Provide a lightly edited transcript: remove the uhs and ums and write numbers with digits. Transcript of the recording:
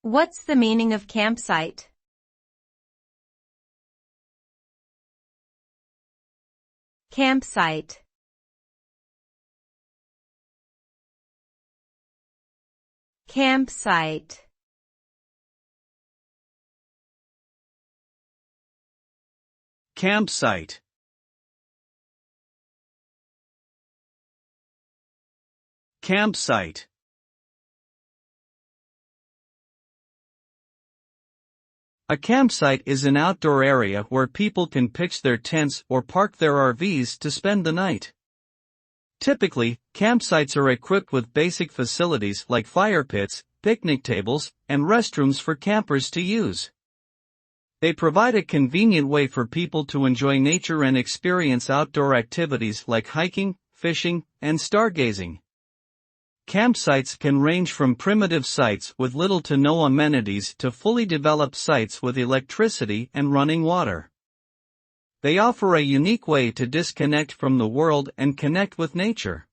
What's the meaning of campsite? Campsite. Campsite. Campsite. Campsite. A campsite is an outdoor area where people can pitch their tents or park their RVs to spend the night. Typically, campsites are equipped with basic facilities like fire pits, picnic tables, and restrooms for campers to use. They provide a convenient way for people to enjoy nature and experience outdoor activities like hiking, fishing, and stargazing. Campsites can range from primitive sites with little to no amenities to fully developed sites with electricity and running water. They offer a unique way to disconnect from the world and connect with nature.